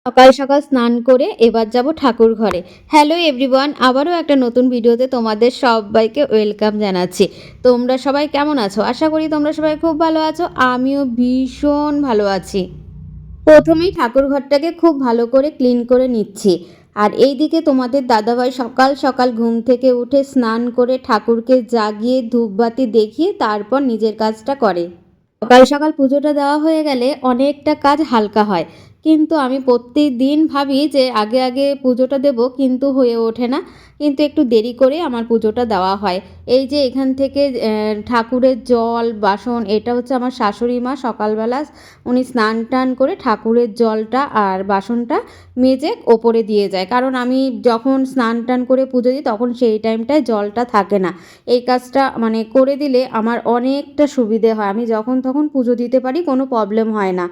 সকাল সকাল স্নান করে এবার যাব ঠাকুর ঘরে। হ্যালো এভরিওয়ান, আবারও একটা নতুন ভিডিওতে তোমাদের সবাইকে ওয়েলকাম জানাচ্ছি। তোমরা সবাই কেমন আছো? আশা করি তোমরা সবাই খুব ভালো আছো। আমিও ভীষণ ভালো আছি। প্রথমেই ঠাকুর ঘরটাকে খুব ভালো করে ক্লিন করে নিচ্ছি। আর এইদিকে তোমাদের দাদাভাই সকাল সকাল ঘুম থেকে উঠে স্নান করে ঠাকুরকে জাগিয়ে ধূপবাতি দেখিয়ে তারপর নিজের কাজটা করে। সকাল সকাল পুজোটা দেওয়া হয়ে গেলে অনেকটা কাজ হালকা হয়, কিন্তু আমি প্রত্যেক দিন ভাবি যে আগে আগে পুজোটা দেব, কিন্তু হয়ে ওঠে না। কিন্তু একটু দেরি করে আমার পুজোটা দেওয়া হয়। এই যে এখান থেকে ঠাকুরের জল বাসন, এটা হচ্ছে আমার শাশুড়ি মা সকালবেলা উনি স্নান টান করে ঠাকুরের জলটা আর বাসনটা মেজে ওপরে দিয়ে যায়, কারণ আমি যখন স্নান টান করে পুজো দিই তখন সেই টাইমটায় জলটা থাকে না। এই কাজটা মানে করে দিলে আমার অনেকটা সুবিধে হয়, আমি যখন তখন পুজো দিতে পারি, কোনো প্রবলেম হয় না।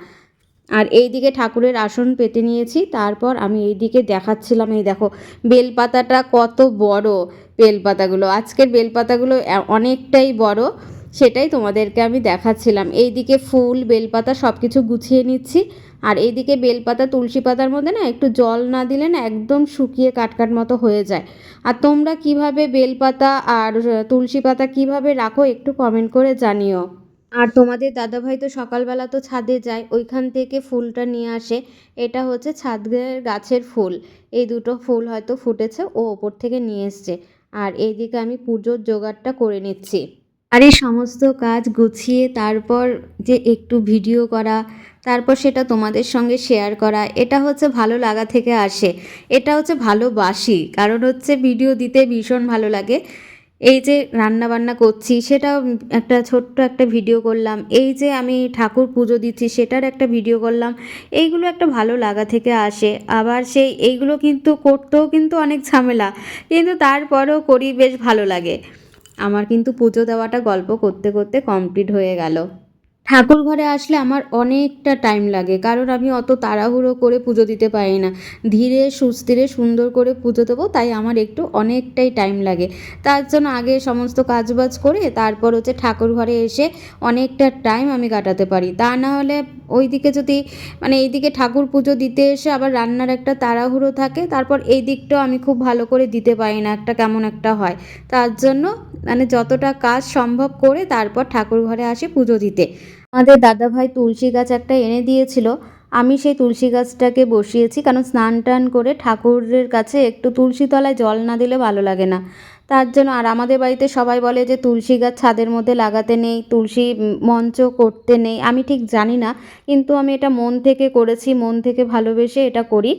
আর এই দিকে ঠাকুরের আসন পেতে নিয়েছি, তারপর আমি এই দিকে দেখাচ্ছিলাম, এই দেখো বেলপাতাটা কত বড়। বেলপাতাগুলো আজকের বেলপাতাগুলো অনেকটাই বড়, সেটাই তোমাদেরকে আমি দেখাচ্ছিলাম। এই দিকে ফুল বেলপাতা সব কিছু গুছিয়ে নিচ্ছি। আর এইদিকে বেলপাতা তুলসী পাতার মধ্যে না একটু জল না দিলে না একদম শুকিয়ে কাটকাট মতো হয়ে যায়। আর তোমরা কিভাবে বেলপাতা আর তুলসী পাতা কিভাবে রাখো একটু কমেন্ট করে জানিও। আর তোমাদের দাদাভাই তো সকালবেলা তো ছাদে যায়, ওইখান থেকে ফুলটা নিয়ে আসে। এটা হচ্ছে ছাদের গাছের ফুল। এই দুটো ফুল হয়তো ফুটেছে, ও ওপর থেকে নিয়ে এসছে। আর এইদিকে আমি পুজোর জোগাড়টা করে নিচ্ছি। আর এই সমস্ত কাজ গুছিয়ে তারপর যে একটু ভিডিও করা, তারপর সেটা তোমাদের সঙ্গে শেয়ার করা, এটা হচ্ছে ভালো লাগা থেকে আসে। এটা হচ্ছে ভালোবাসি, কারণ হচ্ছে ভিডিও দিতে ভীষণ ভালো লাগে। এই যে রান্না বান্না করছি সেটাও একটা ছোট্ট একটা ভিডিও করলাম, এই যে আমি ঠাকুর পুজো দিচ্ছি সেটার একটা ভিডিও করলাম। এইগুলো একটা ভালো লাগা থেকে আসে। আবার সেই এইগুলো কিন্তু করতেও কিন্তু অনেক ঝামেলা, কিন্তু তারপরেও করি, বেশ ভালো লাগে। আমার কিন্তু পুজো দেওয়াটা গল্প করতে করতে কমপ্লিট হয়ে গেল। ঠাকুর ঘরে আসলে আমার অনেকটা টাইম লাগে, কারণ আমি অত তাড়াহুড়ো করে পুজো দিতে পারি না। ধীরে সুস্থিরে সুন্দর করে পুজো দেবো, তাই আমার একটু অনেকটাই টাইম লাগে। তার জন্য আগে সমস্ত কাজবাজ করে তারপর হচ্ছে ঠাকুর ঘরে এসে অনেকটা টাইম আমি কাটাতে পারি। তা না হলে ওইদিকে যদি মানে এইদিকে ঠাকুর পুজো দিতে এসে আবার রান্নার একটা তাড়াহুড়ো থাকে, তারপর এই দিকটাও আমি খুব ভালো করে দিতে পারি না, একটা কেমন একটা হয়। তার জন্য মানে যতটা কাজ সম্ভব করে তারপর ঠাকুর ঘরে আসি পুজো দিতে। আমাদের দাদাভাই তুলসী গাছ একটা এনে দিয়েছিল, আমি সেই তুলসী গাছটাকে বসিয়েছি, কারণ স্নান টান করে ঠাকুরের কাছে একটু তুলসী তলায় জল না দিলে ভালো লাগে না। তার জন্য আর আমাদের বাড়িতে সবাই বলে যে তুলসী গাছ ছাদের মধ্যে লাগাতে নেই, তুলসী মঞ্চ করতে নেই। আমি ঠিক জানি না, কিন্তু আমি এটা মন থেকে করেছি, মন থেকে ভালোবেসে এটা করি।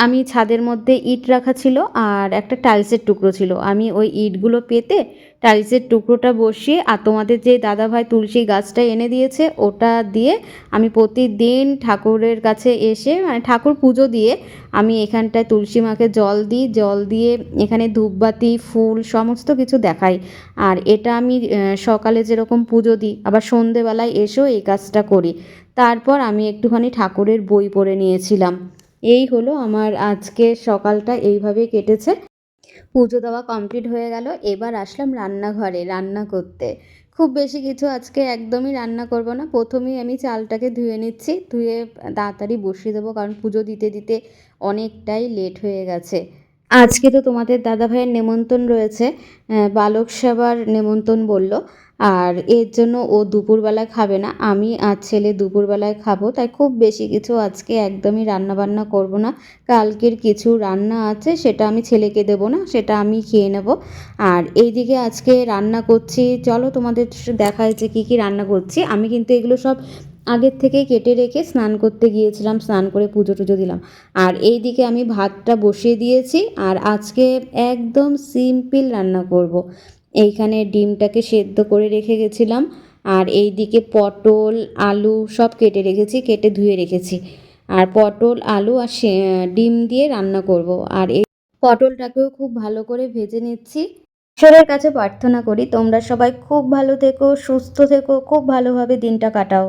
আমি ছাদের মধ্যে ইট রাখা ছিল আর একটা টাইলসের টুকরো ছিল, আমি ওই ইটগুলো পেতে টাইলসের টুকরোটা বসিয়ে আর তোমাদের যে দাদাভাই তুলসী গাছটা এনে দিয়েছে ওটা দিয়ে আমি প্রতিদিন ঠাকুরের কাছে এসে মানে ঠাকুর পুজো দিয়ে আমি এখানটায় তুলসী মাকে জল দিই, জল দিয়ে এখানে ধূপবাতি ফুল সমস্ত কিছু দেখাই। আর এটা আমি সকালে যেরকম পুজো দিই আবার সন্ধেবেলায় এসেও এই কাজটা করি। তারপর আমি একটুখানি ঠাকুরের বই পড়ে নিয়েছিলাম। এই হলো আমার আজকের সকালটা, এইভাবে কেটেছে। পুজো দেওয়া কমপ্লিট হয়ে গেল, এবার আসলাম রান্নাঘরে রান্না করতে। খুব বেশি কিছু আজকে একদমই রান্না করব না, প্রথমেই আমি চালটাকে ধুয়ে নিচ্ছি, ধুয়ে তাড়াতাড়ি বসিয়ে দেবো, কারণ পুজো দিতে দিতে অনেকটাই লেট হয়ে গেছে। আজকে তো তোমাদের দাদাভাইয়ের নেমন্তন্ন রয়েছে, বালক সেবার নেমন্তন্ন বলল। আর এর জন্য ও দুপুরবেলায় খাবে না, আমি আর ছেলে দুপুরবেলায় খাবো, তাই খুব বেশি কিছু আজকে একদমই রান্না বান্না করব না। কালকের কিছু রান্না আছে সেটা আমি ছেলেকে দেবো না, সেটা আমি খেয়ে নেব। আর এইদিকে আজকে রান্না করছি, চলো তোমাদের দেখায় যে কী কী রান্না করছি। আমি কিন্তু এগুলো সব আগের থেকেই কেটে রেখে স্নান করতে গিয়েছিলাম, স্নান করে পুজো টুজো দিলাম। আর এই দিকে আমি ভাতটা বসিয়ে দিয়েছি, আর আজকে একদম সিম্পল রান্না করব। এইখানে ডিমটাকে সেদ্ধ করে রেখে গেছিলাম, আর এই দিকে পটল আলু সব কেটে রেখেছি, কেটে ধুয়ে রেখেছি। আর পটল আলু আর ডিম দিয়ে রান্না করব। আর এই পটলটাকেও খুব ভালো করে ভেজে নিচ্ছি। ঈশ্বরের কাছে প্রার্থনা করি তোমরা সবাই খুব ভালো থেকো, সুস্থ থেকো, খুব ভালোভাবে দিনটা কাটাও।